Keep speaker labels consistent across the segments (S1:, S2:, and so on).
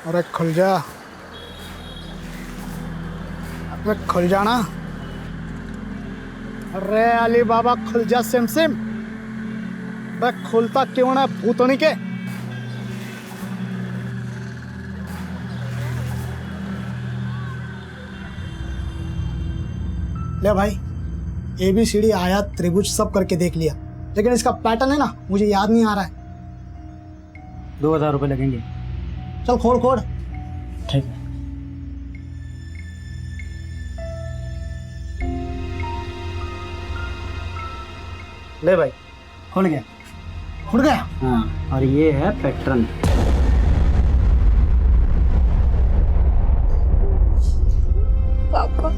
S1: अरे खुल जा, अरे खुल जाना। अरे अली बाबा खुल जा सिम सिम। अरे खुलता क्यों ना भूतनी के। ले भाई, ABCD आया त्रिभुज सब करके देख लिया, लेकिन इसका पैटर्न है ना मुझे याद नहीं आ रहा है।
S2: 2000 रुपये लगेंगे।
S1: चल खोल खोल।
S2: ठीक है। ले भाई,
S1: खुल गया, खुल गया।
S2: हाँ, और ये है पैटर्न।
S3: पापा,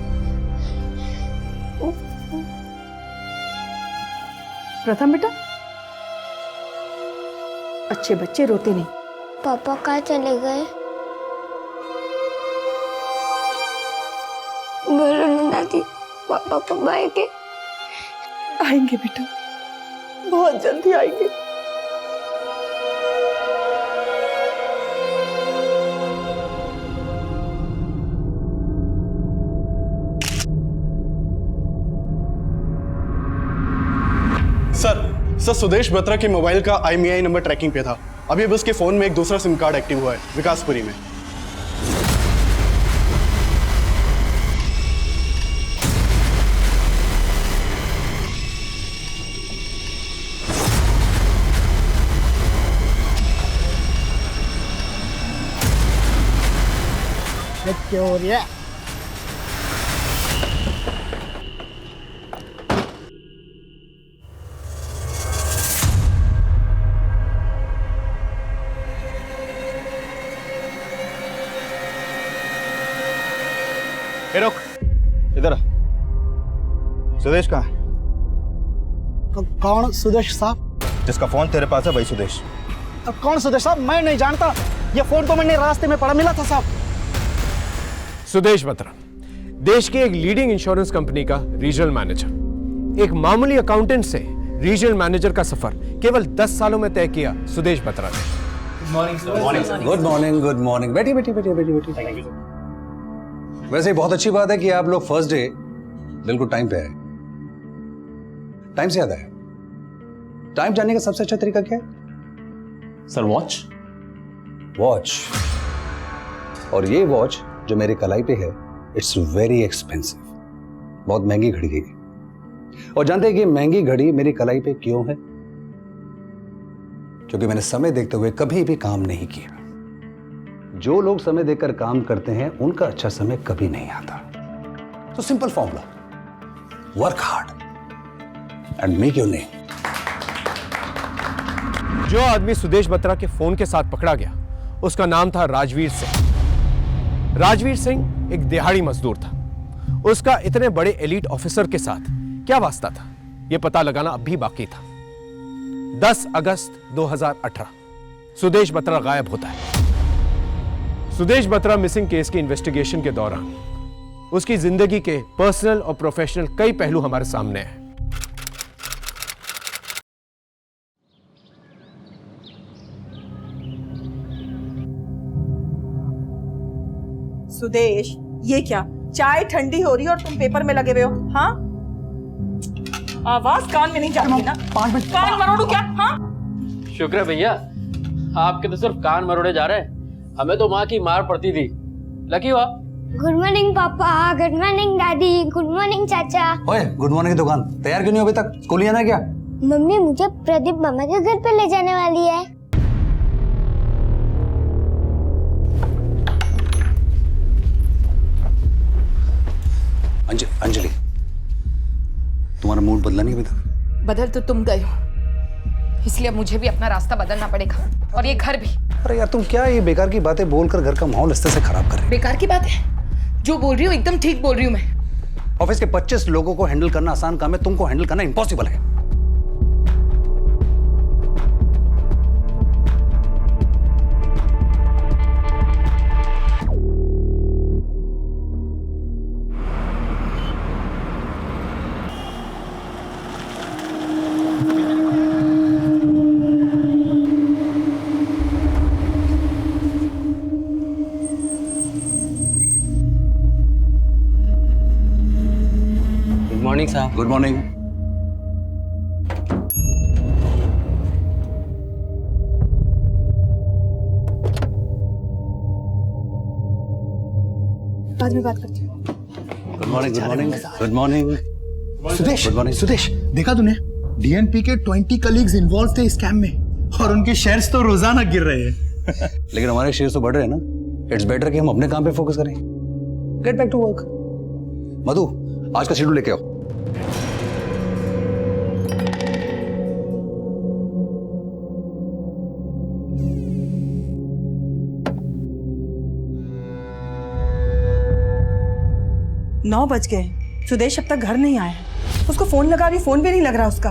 S4: प्रथम बेटा, अच्छे बच्चे रोते नहीं।
S3: पापा कहाँ चले गए? बोलो ना दादी, पापा कब आएंगे?
S4: आएंगे बेटा, बहुत जल्दी आएंगे।
S5: सर सुदेश बत्रा के मोबाइल का IMEI नंबर ट्रैकिंग पे था। अभी अब उसके फोन में एक दूसरा सिम कार्ड एक्टिव हुआ है विकासपुरी में।
S1: क्या हो रहा है?
S5: रुक, इधर आ। सुदेश कहाँ है?
S1: कौन सुदेश साहब?
S6: जिसका फोन तेरे पास है वही सुदेश।
S1: कौन सुदेश साहब? मैं नहीं जानता। ये फोन तो मैंने रास्ते में पड़ा मिला था साहब।
S7: सुदेश बत्रा देश के एक लीडिंग इंश्योरेंस कंपनी का रीजनल मैनेजर। एक मामूली अकाउंटेंट से रीजनल मैनेजर का सफर केवल 10 सालों में तय किया सुदेश बत्रा ने।
S6: Good morning. बैठी। वैसे ही बहुत अच्छी बात है कि आप लोग फर्स्ट डे बिल्कुल टाइम पे आए। टाइम से याद आया, टाइम जानने का सबसे अच्छा तरीका क्या है?
S5: Sir
S6: watch. और ये वॉच जो मेरे कलाई पे है, इट्स वेरी एक्सपेंसिव, बहुत महंगी घड़ी है। और जानते हैं कि महंगी घड़ी मेरी कलाई पे क्यों है? क्योंकि मैंने समय देखते हुए कभी भी काम नहीं किया। जो लोग समय देकर काम करते हैं उनका अच्छा समय कभी नहीं आता। तो simple formula, work hard and make your name.
S7: जो आदमी सुदेश बत्रा के फोन के साथ पकड़ा गया उसका नाम था राजवीर सिंह। राजवीर सिंह एक दिहाड़ी मजदूर था। उसका इतने बड़े एलीट ऑफिसर के साथ क्या वास्ता था, यह पता लगाना अब भी बाकी था। 10 अगस्त 2018 सुदेश बत्रा गायब होता है। सुदेश बत्रा मिसिंग केस के इन्वेस्टिगेशन के दौरान उसकी जिंदगी के पर्सनल और प्रोफेशनल कई पहलू हमारे सामने हैं।
S4: सुदेश, ये क्या, चाय ठंडी हो रही है और तुम पेपर में लगे हुए हो? हाँ, आवाज कान में नहीं जाती ना? 5 मिनट कान मरोड़ू क्या? हाँ,
S8: शुक्र है भैया, आपके तो सिर्फ कान मरोड़े जा रहे हैं, हमें तो माँ की मार पड़ती थी। लकी हुआ।
S3: गुड मॉर्निंग पापा, गुड मॉर्निंग दादी, गुड मॉर्निंग चाचा।
S6: ओए, गुड मॉर्निंग की दुकान तैयार क्यों नहीं हो अभी तक? स्कूल ही आना है क्या?
S3: मम्मी मुझे प्रदीप मामा के घर पे ले जाने वाली है।
S6: अंजलि, तुम्हारा मूड बदला नहीं अभी तक?
S9: बदल तो तुम गए हो, इसलिए मुझे भी अपना रास्ता बदलना पड़ेगा, और ये घर भी।
S6: अरे यार, तुम क्या ये बेकार की बातें बोलकर घर का माहौल इस तरह से खराब कर रही हो?
S9: बेकार की बात है? जो बोल रही हूँ एकदम ठीक बोल रही हूँ मैं।
S6: ऑफिस के 25 लोगों को हैंडल करना आसान काम है, तुमको हैंडल करना इम्पॉसिबल है।
S8: मॉर्निंग साहब।
S6: Good morning.
S4: बाद में बात करती हूँ।
S6: Good morning, good morning, good morning.
S10: Sudesh,
S6: good morning Sudesh.
S10: देखा तूने? डीएनपी के 20 कलीग्स इन्वॉल्व थे इस स्कैम में और उनके शेयर्स तो रोजाना गिर रहे हैं।
S6: लेकिन हमारे शेयर तो बढ़ रहे हैं ना। इट्स बेटर कि हम अपने काम पे फोकस करें। Get back to work. Madhu, आज का शेड्यूल लेके आओ।
S4: नौ बज गए, सुदेश अब तक घर नहीं आया है। उसको फोन लगा रही, फोन भी नहीं लग रहा उसका।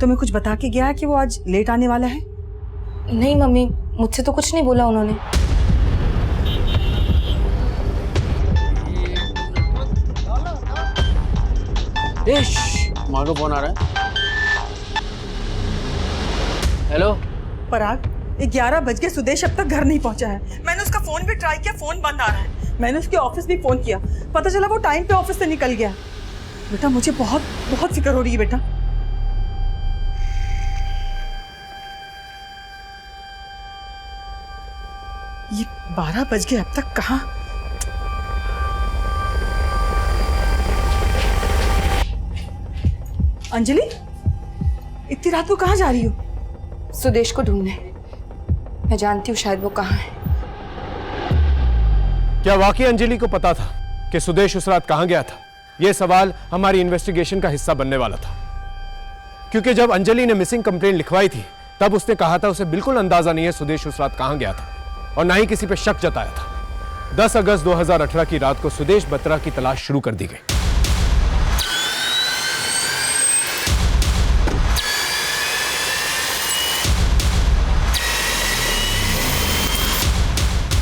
S4: तुम्हें कुछ बता के गया है कि वो आज लेट आने वाला है?
S9: नहीं मम्मी, मुझसे तो कुछ नहीं बोला उन्होंने।
S8: माँ का फोन आ रहा है। हेलो
S4: पराग, 11 बज गए, सुदेश अब तक घर नहीं पहुंचा है। मैंने उसका फोन भी ट्राई किया, फोन बंद आ रहा है। मैंने उसके ऑफिस भी फोन किया, पता चला वो टाइम पे ऑफिस से निकल गया। बेटा मुझे बहुत बहुत फिक्र हो रही है बेटा। ये 12 बज गए, अब तक कहाँ? अंजलि, इतनी रात को कहाँ जा रही हो?
S9: सुदेश को ढूंढने। मैं जानती हूँ शायद वो कहाँ है।
S7: क्या वाकई अंजलि को पता था कि सुदेश उस रात कहां गया था? यह सवाल हमारी इन्वेस्टिगेशन का हिस्सा बनने वाला था, क्योंकि जब अंजलि ने मिसिंग कंप्लेंट लिखवाई थी तब उसने कहा था उसे बिल्कुल अंदाजा नहीं है सुदेश उस रात कहां गया था, और ना ही किसी पे शक जताया था। 10 अगस्त 2018 की रात को सुदेश बत्रा की तलाश शुरू कर दी गई।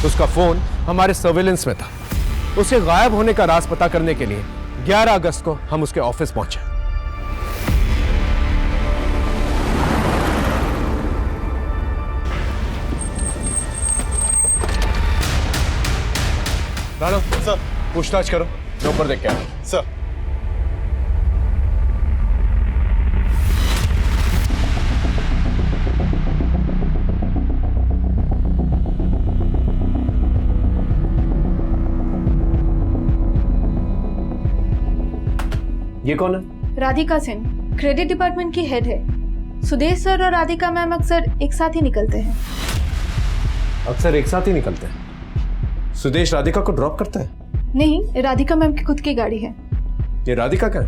S7: उसका फोन हमारे सर्वेलेंस में था। उसे गायब होने का राज पता करने के लिए 11 अगस्त को हम उसके ऑफिस पहुंचे। राणा
S5: सर,
S7: पूछताछ करो, मैं ऊपर देख के आया।
S5: सर।
S7: ये कौन है?
S11: राधिका सेन, क्रेडिट डिपार्टमेंट की हेड है। सुदेश सर और राधिका मैम अक्सर एक साथ ही निकलते हैं।
S7: अक्सर एक साथ ही निकलते हैं? सुदेश राधिका को ड्रॉप करता है?
S11: नहीं, राधिका मैम की खुद की गाड़ी है।
S7: ये राधिका का है?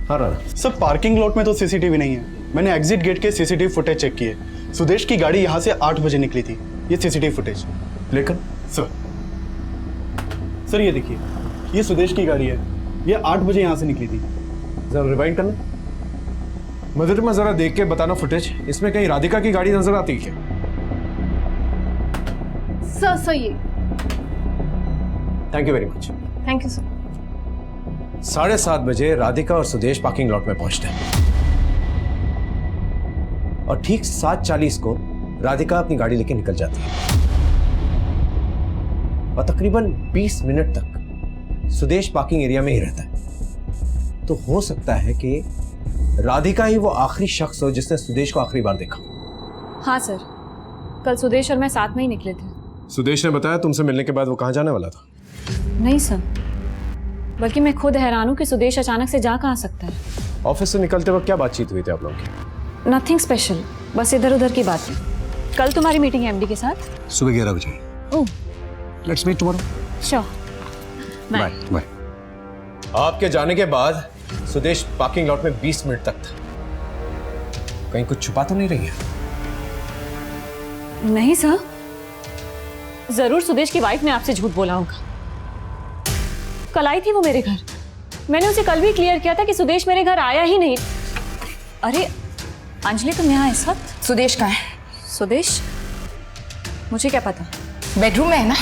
S7: हाँ राणा।
S5: सर, पार्किंग लॉट में तो सीसीटीवी नहीं है। मैंने एग्जिट गेट के सीसीटीवी फुटेज चेक किए। सुदेश की गाड़ी यहाँ से 8 बजे निकली थी। ये सीसीटीवी फुटेज।
S7: लेकिन
S5: सर ये देखिए, ये सुदेश की गाड़ी है। ये 8 बजे यहाँ से निकली थी।
S7: जरा रिवाइंड करना। मधुरिमा जरा देख के बताना फुटेज, इसमें कहीं राधिका की गाड़ी नजर आती है?
S11: सर ये।
S7: Thank you very much.
S11: Thank you sir.
S7: 7:30 बजे राधिका और सुदेश पार्किंग लॉट में पहुंचते हैं, और ठीक 7:40 को राधिका अपनी गाड़ी लेके निकल जाती है, और तकरीबन 20 मिनट तक सुदेश पार्किंग एरिया में ही रहता है। तो हो सकता है कि राधिका ही वो आखिरी शख्स हो जिसने सुदेश को आखिरी बार देखा।
S11: हाँ सर, कल सुदेश और मैं साथ में ही निकले थे।
S7: सुदेश ने बताया तुमसे मिलने के बाद वो कहाँ जाने वाला था?
S11: नहीं सर, बल्कि मैं खुद हैरान हूँ कि सुदेश अचानक से जा कहाँ सकता है।
S7: ऑफिस से निकलते वक्त क्या बातचीत हुई थी आप लोगों की?
S11: नथिंग स्पेशल, बस इधर उधर की बात है। कल तुम्हारी मीटिंग है एमडी के साथ?
S6: सुबह 11 बजे।
S11: Oh,
S6: let's meet tomorrow.
S11: Sure.
S6: Bye bye.
S7: आपके जाने के बाद सुदेश पार्किंग लॉट में 20 मिनट तक था। कहीं कुछ छुपा तो नहीं रही है?
S11: नहीं सर, जरूर सुदेश की वाइफ ने आपसे झूठ बोला होगा। कल आई थी वो मेरे घर। मैंने उसे कल भी क्लियर किया था कि सुदेश मेरे घर आया ही नहीं। अरे अंजलि, तुम यहाँ इस वक्त?
S9: सुदेश कहाँ है?
S11: सुदेश? मुझे क्या पता।
S9: बेडरूम में है ना?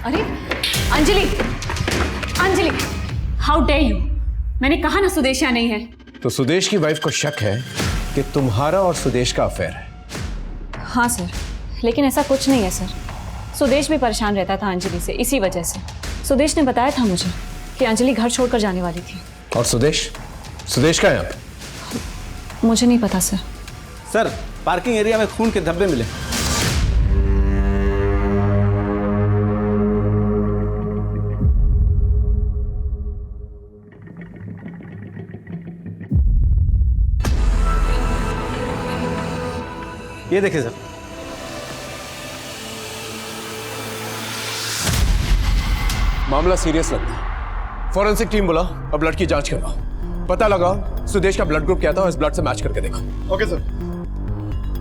S11: अरे Anjali, Anjali, how dare you! मैंने कहा ना सुदेश यहाँ नहीं है।
S7: तो सुदेश की वाइफ को शक है कि तुम्हारा और सुदेश का अफेयर है?
S11: हाँ सर, लेकिन ऐसा कुछ नहीं है सर। सुदेश भी परेशान रहता था अंजलि से, इसी वजह से। सुदेश ने बताया था मुझे कि अंजलि घर छोड़कर जाने वाली थी।
S7: और सुदेश सुदेश का यहाँ पे?
S11: मुझे नहीं पता सर।
S12: सर, पार्किंग एरिया में खून के धब्बे मिले। ये देखिए सर।
S7: मामला सीरियस लगता है। फॉरेंसिक टीम बुलाओ और ब्लड की जांच करवाओ। पता लगाओ सुदेश का ब्लड ग्रुप क्या था और इस ब्लड से मैच करके देखो।
S5: Okay sir.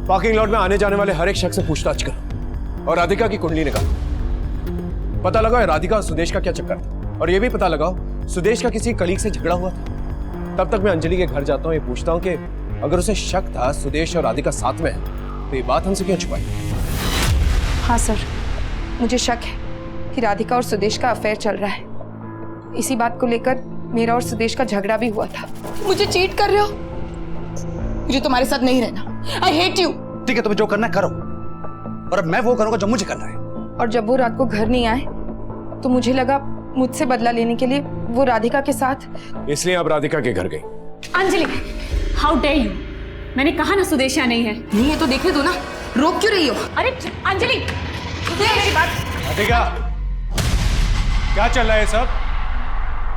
S7: पार्किंग लॉट में आने जाने वाले हर एक शख्स से पूछताछ करो और राधिका की कुंडली निकालो। पता लगाओ राधिका और सुदेश का क्या चक्कर था, और यह भी पता लगाओ सुदेश का किसी कलीग से झगड़ा हुआ था। तब तक मैं अंजलि के घर जाता हूँ, ये पूछता हूँ कि अगर उसे शक था सुदेश और राधिका साथ में है तो ये बात हमसे क्यों छुपाई?
S9: हाँ सर, मुझे शक है कि राधिका और सुदेश का अफेयर चल रहा है। इसी बात को लेकर मेरा और सुदेश का झगड़ा भी हुआ था। मुझे चीट कर रहे हो? मुझे तुम्हारे साथ नहीं रहना। I hate you.
S6: ठीक है, तुम्हें जो करना है करो, और अब मैं वो करूंगा जो मुझे करना है।
S9: और जब वो रात को घर नहीं आए तो मुझे लगा मुझसे बदला लेने के लिए वो राधिका के साथ,
S7: इसलिए अब राधिका के घर गई।
S11: Anjali, how dare you! मैंने कहा ना सुदेश यहाँ नहीं है।
S9: नहीं है तो देखने दो ना, रोक क्यों रही हो?
S11: अरे अंजलि,
S9: मेरी बात।
S12: राधिका, क्या चल रहा है सब?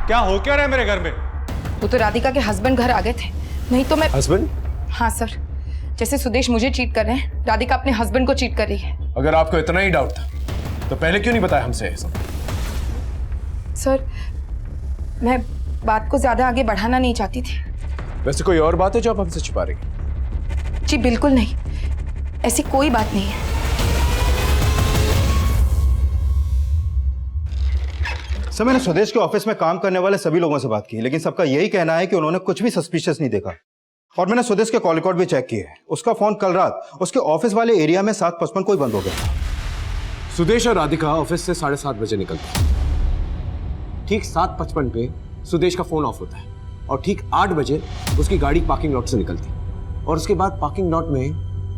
S12: क्या हो क्या रहा है मेरे घर में?
S9: वो तो राधिका के हस्बैंड घर आ गए थे, नहीं तो मैं।
S7: हस्बैंड?
S9: हाँ सर, जैसे सुदेश मुझे चीट कर रहे हैं, राधिका अपने हस्बैंड को चीट कर रही है।
S7: अगर आपको इतना ही डाउट था तो पहले क्यों नहीं बताया हमसे ये सब?
S9: सर, मैं बात को ज्यादा आगे बढ़ाना नहीं चाहती थी।
S7: वैसे कोई और बात है जो आप हमसे छुपा रही हैं?
S9: जी बिल्कुल नहीं, ऐसी कोई बात नहीं है।
S10: सर, मैंने सुदेश के ऑफिस में काम करने वाले सभी लोगों से बात की, लेकिन सबका यही कहना है कि उन्होंने कुछ भी सस्पिशियस नहीं देखा। और मैंने सुदेश के कॉल रिकॉर्ड भी चेक किए। उसका फोन कल रात उसके ऑफिस वाले एरिया में 7:55 को ही बंद हो गया।
S7: सुदेश और राधिका ऑफिस से 7:30 बजे निकलते हैं। ठीक 7:55 पे सुदेश का फोन ऑफ होता है और ठीक 8 बजे उसकी गाड़ी पार्किंग लॉट से निकलती है, और उसके बाद पार्किंग लॉट में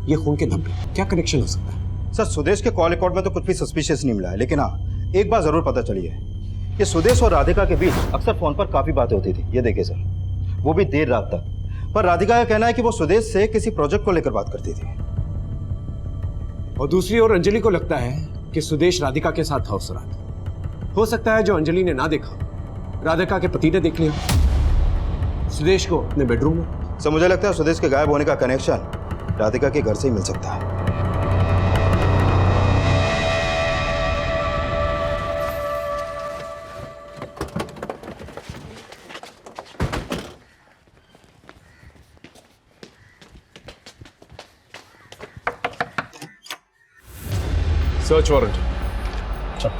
S7: ये खून के धब्बे। क्या कनेक्शन हो सकता है?
S10: सर, सुदेश के कॉल रिकॉर्ड में तो कुछ भी सस्पिशियस नहीं मिला है, लेकिन हाँ, एक बात जरूर पता चली है कि सुदेश और राधिका के बीच अक्सर फोन पर काफी बातें होती थी। ये देखिए सर, वो भी देर रात तक। पर राधिका का कहना है कि वो सुदेश से किसी प्रोजेक्ट को लेकर बात करती थी।
S7: और दूसरी ओर अंजलि को लगता है कि सुदेश राधिका के साथ था उस रात। हो सकता है जो अंजलि ने ना देखा, राधिका के पति ने देख लिया सुदेश को अपने बेडरूम में।
S10: सर, मुझे लगता है सुदेश के गायब होने का कनेक्शन राधिका के घर से ही मिल सकता है।
S7: Search warrant.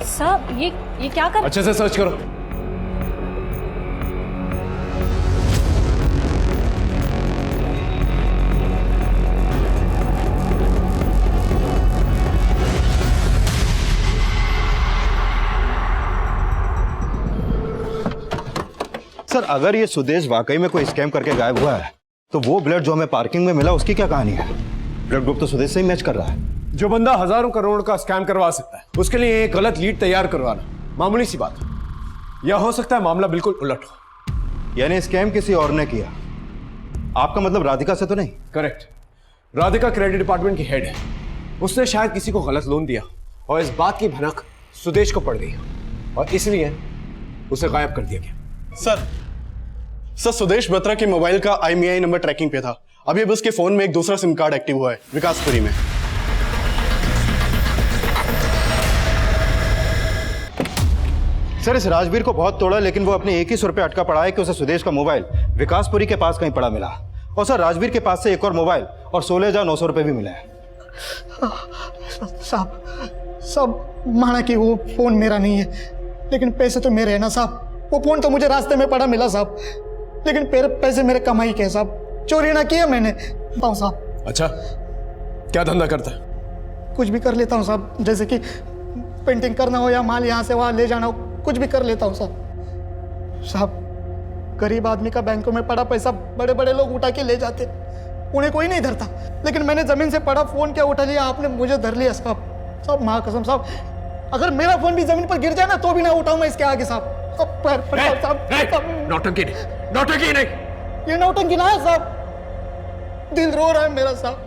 S11: सर, ये क्या कर?
S7: अच्छे से सर्च करो।
S10: सर, अगर ये सुदेश वाकई में कोई स्कैम करके गायब हुआ है तो वो ब्लड जो हमें पार्किंग में मिला उसकी क्या कहानी है? ब्लड ग्रुप तो सुदेश से ही मैच कर रहा है।
S7: जो बंदा हजारों करोड़ का स्कैम करवा सकता है, उसके लिए एक गलत लीड तैयार करवाना मामूली सी बात है। या हो सकता है मामला बिल्कुल उलट हो।
S10: यानी स्कैम किसी और ने किया। आपका मतलब राधिका से तो नहीं?
S7: करेक्ट। राधिका क्रेडिट डिपार्टमेंट की हेड है। उसने शायद किसी को गलत लोन दिया और इस बात की भनक सुदेश को पड़ गई और इसलिए उसे गायब कर दिया गया।
S5: सर, सुदेश बत्रा के मोबाइल का IMEI नंबर ट्रैकिंग पे था। अभी अब उसके फोन में एक दूसरा सिम कार्ड एक्टिव हुआ है, विकासपुरी में। सर, इस राजवीर को बहुत तोड़ा, लेकिन वो अपने एक ही सुर पे अटका पड़ा है कि उसे सुदेश का मोबाइल विकासपुरी के पास कहीं पड़ा मिला। और सर, राजवीर के पास से एक और मोबाइल और 16,900 रुपए भी मिले हैं।
S1: साहब माना कि वो फोन मेरा नहीं है, लेकिन पैसे तो मेरे हैं ना साहब। वो फोन तो मुझे रास्ते में पड़ा मिला साहब, लेकिन पैसे मेरे कमाई के साहब, चोरी ना किया मैंने साहब।
S7: अच्छा, क्या धंधा करता है?
S1: कुछ भी कर लेता हूँ साहब, जैसे कि पेंटिंग करना हो या माल यहाँ से वहाँ ले जाना हो, कुछ भी कर लेता हूँ साहब। गरीब आदमी का बैंकों में पड़ा पैसा बड़े बड़े लोग उठा के ले जाते, उन्हें कोई नहीं धरता, लेकिन मैंने जमीन से पड़ा फोन क्या उठा लिया, आपने मुझे धर लिया साहब। साहब माँ कसम साहब, अगर मेरा फोन भी जमीन पर गिर जाए ना तो भी ना उठाऊं मैं इसके आगे साहब। पैर पड़ता हूं साहब।
S7: नौटंकी नहीं, नौटंकी नहीं।
S1: ये नौटंकी ना है साहब, दिल रो रहा है मेरा साहब,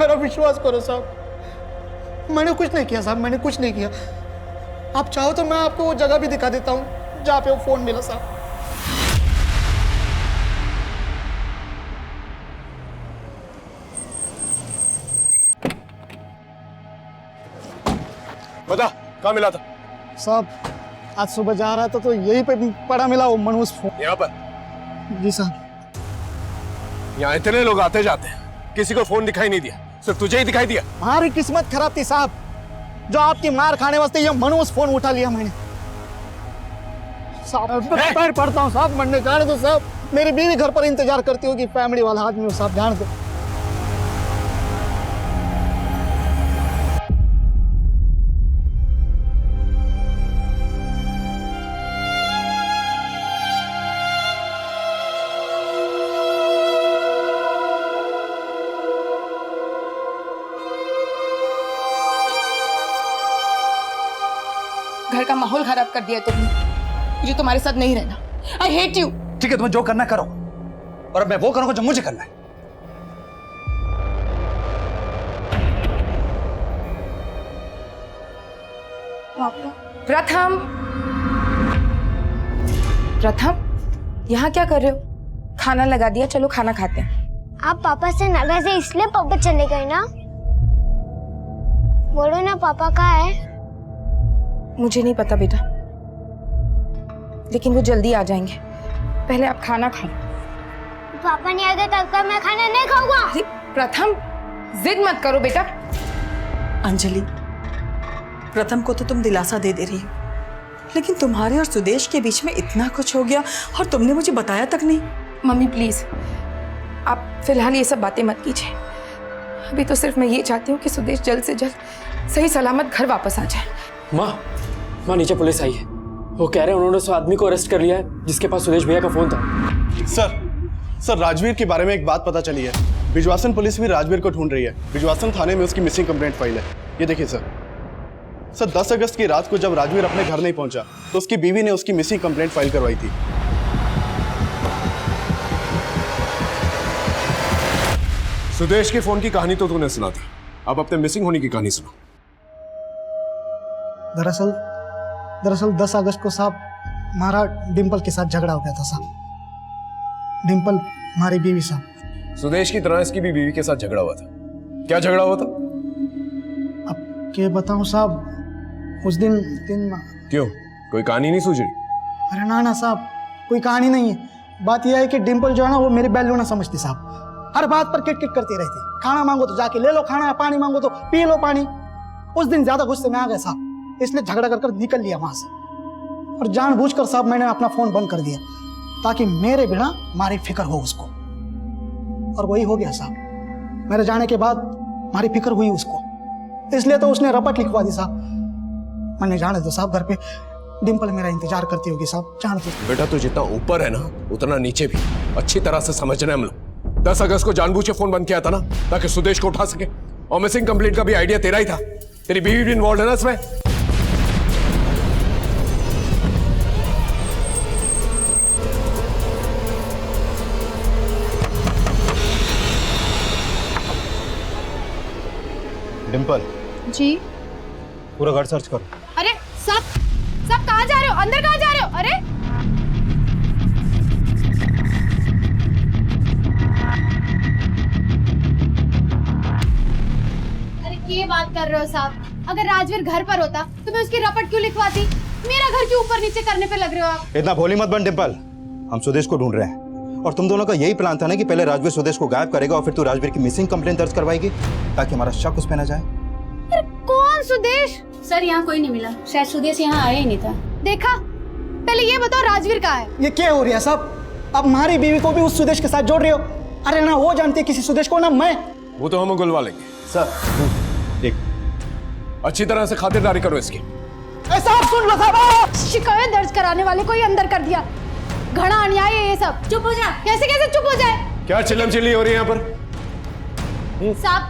S1: मेरा विश्वास करो साहब। मैंने कुछ नहीं किया साहब, मैंने कुछ नहीं किया। आप चाहो तो मैं आपको वो जगह भी दिखा देता हूँ जहाँ पे वो फोन मिला साहब।
S7: बता कहाँ मिला था?
S1: साहब आज सुबह जा रहा था तो यहीं पे पड़ा मिला वो मनोज फोन।
S7: यहाँ पर?
S1: जी साहब।
S7: यहाँ इतने लोग आते जाते हैं, किसी को फोन दिखाई नहीं दिया, सिर्फ तुझे ही दिखाई दिया।
S1: हमारी किस्मत खराब थी साहब, जो आपकी मार खाने वास्ते ये मनोज फोन उठा लिया मैंने। साहब पैर पड़ता हूँ साहब, मरने जाने दो साहब। मेरी बीवी घर पर इंतजार करती होगी, फैमिली वाला आदमी हो साहब, जान दो।
S9: घर का माहौल खराब कर दिया तुमने। मुझे तुम्हारे साथ नहीं रहना। I hate you.
S6: ठीक है, तुम्हें जो करना करो, और अब मैं वो करूंगा जो मुझे करना है।
S9: प्रथम, प्रथम, यहाँ क्या कर रहे हो? खाना लगा दिया, चलो खाना खाते हैं।
S3: आप पापा से नाराज है इसलिए पापा चले गए ना? बोलो ना पापा कहाँ है?
S9: मुझे नहीं पता बेटा, लेकिन वो जल्दी आ जाएंगे। पहले आप खाना खाओ।
S3: पापा नहीं आते तब तक मैं खाना नहीं खाऊंगा।
S9: अरे प्रथम, जिद मत करो बेटा।
S4: अंजलि, प्रथम को तो तुम दिलासा दे रही हो, लेकिन तुम्हारे और सुदेश के बीच में इतना कुछ हो गया और तुमने मुझे बताया तक नहीं।
S9: मम्मी प्लीज, आप फिलहाल ये सब बातें मत कीजिए। अभी तो सिर्फ मैं ये चाहती हूँ कि सुदेश जल्द से जल्द सही सलामत घर वापस आ जाए।
S8: माँ नीचे पुलिस आई है, वो कह रहे हैं उन्होंने उस आदमी को अरेस्ट कर लिया है जिसके पास सुदेश भैया का फोन था।
S12: सर राजवीर के बारे में एक बात पता चली है। बिजवासन पुलिस भी राजवीर को ढूंढ रही है। बिजवासन थाने में उसकी मिसिंग कंप्लेंट फाइल है। ये देखिए सर 10 अगस्त की रात को जब राजवीर अपने घर नहीं पहुंचा तो उसकी बीवी ने उसकी मिसिंग कंप्लेंट फाइल करवाई थी।
S7: सुदेश के फोन की कहानी तो तूने सुना था, अब अपने मिसिंग होने की कहानी सुनो।
S1: दरअसल 10 अगस्त को साहब हमारा डिम्पल के साथ झगड़ा हो गया था साहब। डिम्पल हमारी बीवी साहब।
S7: सुदेश की तरह इसकी भी बीवी के साथ झगड़ा हुआ था। क्या झगड़ा हुआ था?
S1: अब क्या बताऊं साहब, उस दिन
S7: क्यों, कोई कहानी नहीं सूझ रही?
S1: अरे ना साहब, कोई कहानी नहीं है। बात यह है कि डिम्पल जो है ना वो मेरी बैल्यू ना समझती साहब। हर बात पर किट किट करती रहती। खाना मांगो तो जाके ले लो खाना, पानी मांगो तो पी लो पानी। उस दिन ज्यादा गुस्से में आ गए साहब, इसलिए झगड़ा कर निकल लिया वहां से। और जानबूझकर साहब मैंने अपना फोन बंद कर दिया ताकि मेरे बिना मारी फिक्र हो उसको। और वही हो गया साहब। मेरे जाने के बाद मारी फिक्र हुई उसको, इसलिए तो उसने रपट लिखवा दी साहब। मैंने जाने दो साहब, घर पे डिम्पल मेरा इंतजार करती होगी साहब, जान दो।
S7: बेटा तू जितना ऊपर है ना उतना नीचे भी अच्छी तरह से समझ रहे हैं हम लोग। 10 अगस्त को जानबूझ के फोन बंद किया था ना ताकि सुदेश को उठा सके, और मिसिंग कंप्लेंट का भी आइडिया तेरा ही था। तेरी बीवी भी इन्वॉल्व है ना इसमें।
S10: डिम्पल
S9: जी।
S10: पूरा घर सर्च करो।
S9: अरे सब कहाँ जा रहे हो? अंदर कहाँ जा रहे हो? अरे
S13: ये बात कर रहे हो साहब? अगर राजवीर घर पर होता तो मैं उसकी रपट क्यों लिखवाती? मेरा घर क्यों ऊपर नीचे करने पे लग रहे हो आप?
S10: इतना भोली मत बन डिम्पल, हम सुदेश को ढूंढ रहे हैं और तुम दोनों का यही प्लान था ना कि पहले राजवीर सुदेश को गायब करेगा और फिर तू राजवीर की मिसिंग कंप्लेंट दर्ज करवाएगी ताकि हमारा शक उस पे न जाए।
S13: कौन सुदेश? सर यहाँ कोई नहीं मिला, शायद सुदेश यहाँ आया ही नहीं था। देखा, पहले ये बताओ राजवीर कहाँ है?
S1: ये क्या हो रहा है साहब? अब हमारी बीवी को भी उस सुदेश के साथ जोड़ रहे हो। अरे ना वो जानती है किसी सुदेश को, ना मैं।
S7: वो तो हम गुलवा लेंगे
S10: सर। एक
S7: अच्छी तरह से खातिरदारी करो इसकी।
S1: साहब सुन लो साहब,
S13: शिकायत दर्ज कराने वाले को ही अंदर कर दिया। घड़ा अन्याय है ये सब। चुप हो जा। कैसे कैसे चुप हो जाए?
S7: क्या चिल्लम चिल्ली हो रही है यहाँ पर?
S13: साहब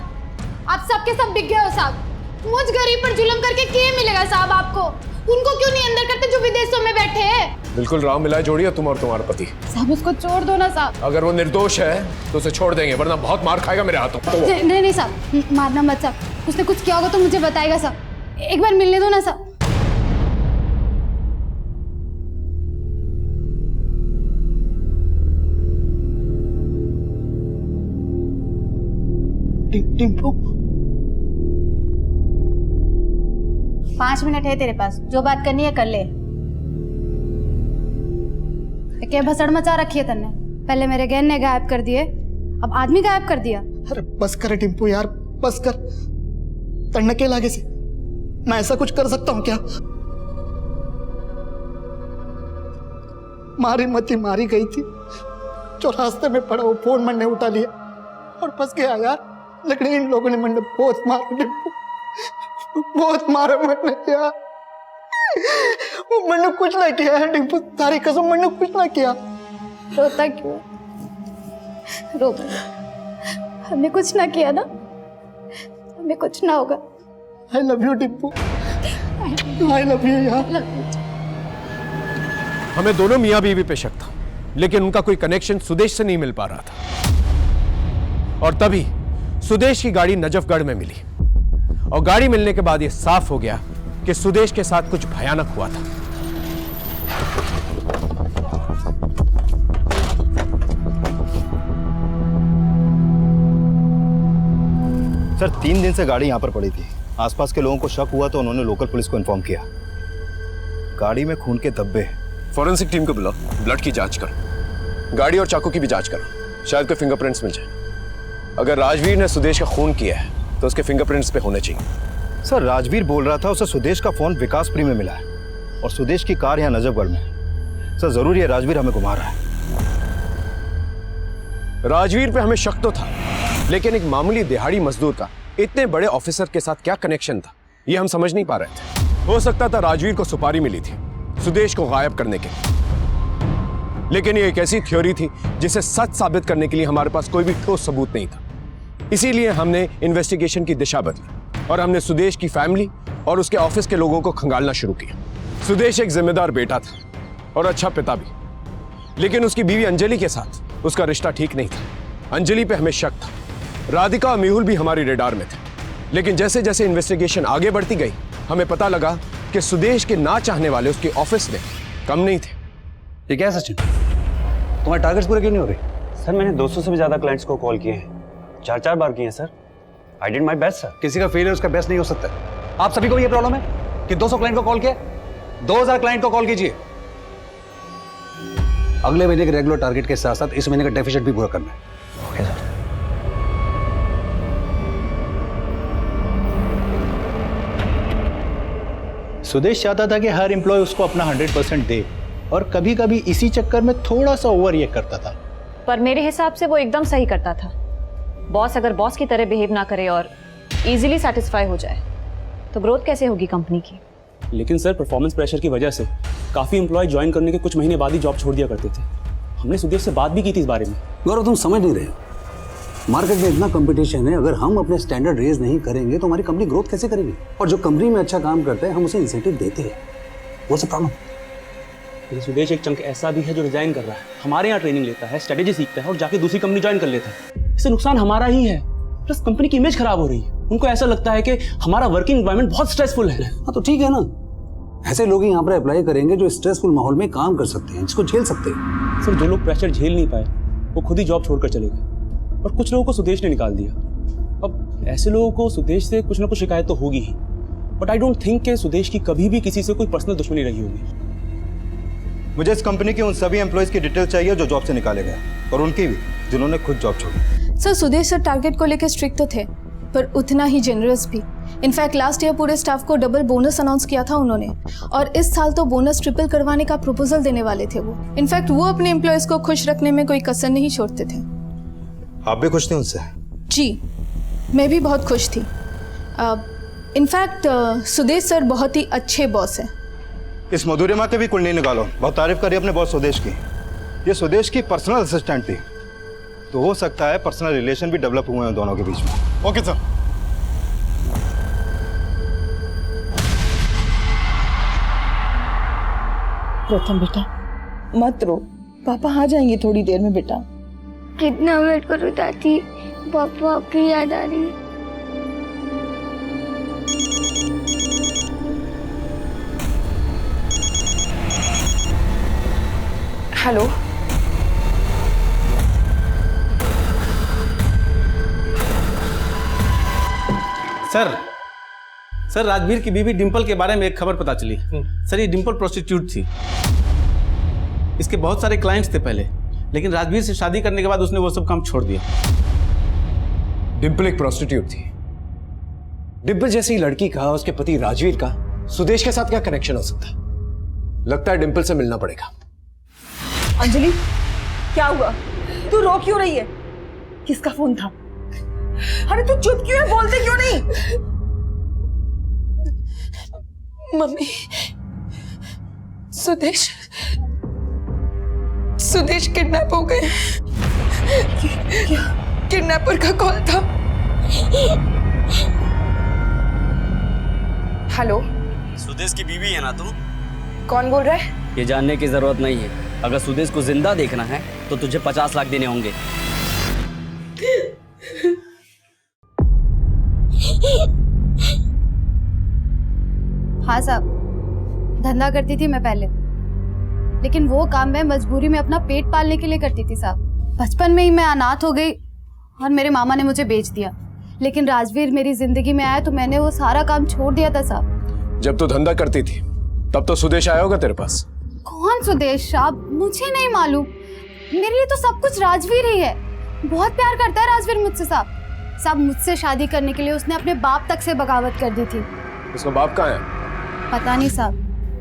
S13: आप सबके सब बिक गए हो साहब। मुझ गरीब पर जुल्म करके क्या मिलेगा साहब आपको? उनको क्यों नहीं अंदर करते जो विदेशों में बैठे हैं?
S7: बिल्कुल राव मिलाए जोड़िए तुम और तुम्हारा पति।
S13: साहब उसको छोड़ दो ना साहब।
S7: अगर वो निर्दोष है तो उसे छोड़ देंगे, वरना बहुत मार खाएगा मेरे हाथों।
S13: नहीं नहीं साहब, मारना मत साहब। उसने कुछ किया होगा तो मुझे बताएगा साहब। एक बार मिलने दो ना साहब।
S1: टिम्पू
S13: 5 मिनट है तेरे पास, जो बात करनी है कर ले। क्या भसड़ मचा रखी है तन्ने? पहले मेरे गहने गायब कर दिए, अब आदमी गायब कर दिया।
S1: अरे बस कर टिम्पू यार, बस कर। तड़ने के लागे से मैं ऐसा कुछ कर सकता हूँ क्या? मारी मती मारी गई थी, जो रास्ते में पड़ा वो फोन मैंने उठा लिया और फंस गया यार। लेकिन इन लोगों ने मैंने बहुत मारा टिम्पू, बहुत मारा मैंने यार। वो मैंने कुछ ना किया है टिम्पू, सारी कसम मैंने कुछ ना किया।
S13: रोता क्यों? रोता, हमने कुछ ना किया ना, हमें कुछ ना होगा।
S1: I love you Timpu, I love you यार।
S7: हमें दोनों मियां बीवी पे शक था, लेकिन उनका कोई कनेक्शन सुदेश से नहीं मिल पा रहा था। और तभी सुदेश की गाड़ी नजफगढ़ में मिली, और गाड़ी मिलने के बाद यह साफ हो गया कि सुदेश के साथ कुछ भयानक हुआ था।
S10: सर 3 दिन से गाड़ी यहां पर पड़ी थी। आसपास के लोगों को शक हुआ तो उन्होंने लोकल पुलिस को इन्फॉर्म किया। गाड़ी में खून के धब्बे।
S7: फॉरेंसिक टीम को बुलाओ, ब्लड की जांच करो, गाड़ी और चाकू की भी जांच करो, शायद कोई फिंगरप्रिंट्स मिल जाए। अगर राजवीर ने सुदेश का खून किया है तो उसके फिंगरप्रिंट्स पे होने चाहिए।
S10: सर राजवीर बोल रहा था उसे सुदेश का फोन विकासपुरी में मिला है और सुदेश की कार यहाँ नजफगढ़ में। सर जरूर ये राजवीर हमें घुमा रहा है।
S7: राजवीर पे हमें शक तो था, लेकिन एक मामूली दिहाड़ी मजदूर का इतने बड़े ऑफिसर के साथ क्या कनेक्शन था, ये हम समझ नहीं पा रहे थे। हो सकता था राजवीर को सुपारी मिली थी सुदेश को गायब करने के, लेकिन ये एक ऐसी थ्योरी थी जिसे सच साबित करने के लिए हमारे पास कोई भी ठोस सबूत नहीं था। इसीलिए हमने इन्वेस्टिगेशन की दिशा बदली और हमने सुदेश की फैमिली और उसके ऑफिस के लोगों को खंगालना शुरू किया। सुदेश एक जिम्मेदार बेटा था और अच्छा पिता भी, लेकिन उसकी बीवी अंजलि के साथ उसका रिश्ता ठीक नहीं था। अंजलि पे हमें शक था। राधिका और मेहुल भी हमारी रेडार में थे, लेकिन जैसे जैसे इन्वेस्टिगेशन आगे बढ़ती गई हमें पता लगा कि सुदेश के ना चाहने वाले उसके ऑफिस में कम नहीं थे।
S6: ये क्या है सचिन, तुम्हारे टारगेट्स पूरे क्यों नहीं हो रहे?
S2: सर मैंने 200 से भी ज्यादा क्लाइंट्स को कॉल किए हैं, 4 बार किए हैं sir. I did my best sir.
S6: किसी का फेलियर उसका बेस्ट नहीं हो सकता। आप सभी को ये प्रॉब्लम है कि 200 क्लाइंट को कॉल किया, 2000 क्लाइंट को कॉल कीजिए। अगले महीने के रेगुलर टारगेट के साथ साथ इस महीने का डेफिसिट भी पूरा करना है। Okay sir.
S14: सुदेश चाहता था कि हर एम्प्लॉय उसको अपना 100% दे, और कभी कभी इसी चक्कर में थोड़ा सा ओवर रिएक्ट करता था।
S11: पर मेरे हिसाब से वो एकदम सही करता था। बॉस अगर बॉस की तरह बिहेव ना करे और इजीली सेटिस्फाई हो जाए तो ग्रोथ कैसे होगी कंपनी की?
S15: लेकिन सर परफॉर्मेंस प्रेशर की वजह से काफ़ी एम्प्लॉय ज्वाइन करने के कुछ महीने बाद ही जॉब छोड़ दिया करते थे। हमने सुदेश से बात भी की थी इस बारे में।
S6: गौरव तुम समझ नहीं रहे, मार्केट में इतना कंपटीशन है, अगर हम अपने स्टैंडर्ड रेज नहीं करेंगे तो हमारी कंपनी ग्रोथ कैसे करेगी? और जो कंपनी में अच्छा काम करते हैं हम उसे इंसेंटिव देते हैं, वो सब प्रॉब्लम।
S15: सुदेश एक चंक ऐसा भी है जो रिजाइन कर रहा है, हमारे यहाँ ट्रेनिंग लेता है, स्ट्रेटेजी सीखता है और जाके दूसरी कंपनी ज्वाइन कर लेता है। इससे नुकसान हमारा ही है, प्लस कंपनी की इमेज खराब हो रही है। उनको ऐसा लगता है कि हमारा वर्किंग एनवायरनमेंट बहुत स्ट्रेसफुल है।
S6: हाँ तो ठीक है ना, ऐसे लोग यहाँ पर अप्लाई करेंगे जो स्ट्रेसफुल माहौल में काम कर सकते हैं, जिसको झेल सकते हैं।
S15: सर जो लोग प्रेशर झेल नहीं पाए वो खुद ही जॉब छोड़कर चले गए, और कुछ लोगों को सुदेश ने निकाल दिया। अब ऐसे लोगों को सुदेश से कुछ ना कुछ शिकायत तो होगी ही, बट आई डोंट थिंक कि सुदेश की कभी भी किसी से कोई पर्सनल दुश्मनी रही होगी।
S10: मुझे इस कंपनी के उन सभी एम्प्लॉयज की डिटेल चाहिए जो जॉब से निकाले गए, और उनकी भी जिन्होंने खुद जॉब छोड़ी।
S16: सर सुदेश सर टारगेट को लेकर स्ट्रिक्ट तो थे, पर उतना ही जेनरस भी। इनफैक्ट लास्ट ईयर पूरे स्टाफ को डबल बोनस अनाउंस किया था उन्होंने, और इस साल तो बोनस ट्रिपल करवाने का प्रपोजल देने वाले थे वो। इनफैक्ट वो अपने एम्प्लॉयज को खुश रखने में कोई कसर नहीं छोड़ते थे।
S10: आप भी खुश थे उनसे?
S16: जी, मैं भी बहुत खुश थी। इनफैक्ट सुदेश सर बहुत ही अच्छे बॉस हैं।
S10: इस मधुरिमा के भी कुल नहीं निकालो, बहुत तारीफ करी अपने बॉस सुदेश की। ये सुदेश की पर्सनल असिस्टेंट थी, तो हो सकता है पर्सनल रिलेशन भी डेवलप हुए हैं दोनों के बीच में।
S12: Okay sir.
S4: प्रथम बेटा मत रो, पापा आ जाएंगे थोड़ी देर में बेटा।
S3: कितना वेट करूं दादी, पापा की याद आ रही है।
S9: हेलो,
S15: सर राजवीर की बीवी डिंपल के बारे में एक खबर पता चली। सर ये डिंपल प्रोस्टिट्यूट थी। इसके बहुत सारे क्लाइंट्स थे पहले, लेकिन राजवीर से शादी करने के बाद उसने वो सब काम छोड़ दिया।
S7: डिंपल एक प्रोस्टिट्यूट थी। डिंपल जैसी लड़की का उसके पति राजवीर का सुदेश के साथ क्या कनेक्शन हो सकता है? लगता है डिंपल से मिलना पड़ेगा।
S4: अंजलि क्या हुआ? तू रो क्यों रही है? किसका फोन था? अरे तू चुप क्यों है, बोलते क्यों नहीं?
S9: मम्मी, सुदेश किडनैप हो गए। किडनैपर का कॉल था। हेलो,
S8: सुदेश की बीवी है ना तुम?
S9: कौन बोल रहा है?
S8: ये जानने की जरूरत नहीं है। अगर सुदेश को जिंदा देखना है तो तुझे 50 लाख देने होंगे।
S13: हाँ साहब, धंधा करती थी मैं पहले, लेकिन वो काम मैं मजबूरी में अपना पेट पालने के लिए करती थी साहब। बचपन में ही मैं अनाथ हो गई और मेरे मामा ने मुझे बेच दिया। लेकिन राजवीर मेरी जिंदगी में आया तो मैंने वो सारा काम छोड़ दिया था साहब।
S7: जब तू धंधा करती थी तब तो सुदेश आया होगा तेरे पास।
S13: कौन सुदेश साहब? मुझे नहीं मालूम। मेरे लिए तो सब कुछ राजवीर ही है। बहुत प्यार करता है राजवीर मुझसे साहब। मुझसे शादी करने के लिए उसने अपने बाप तक से बगावत कर दी थी।
S7: उसका बाप कहाँ है?
S13: पता नहीं साहब।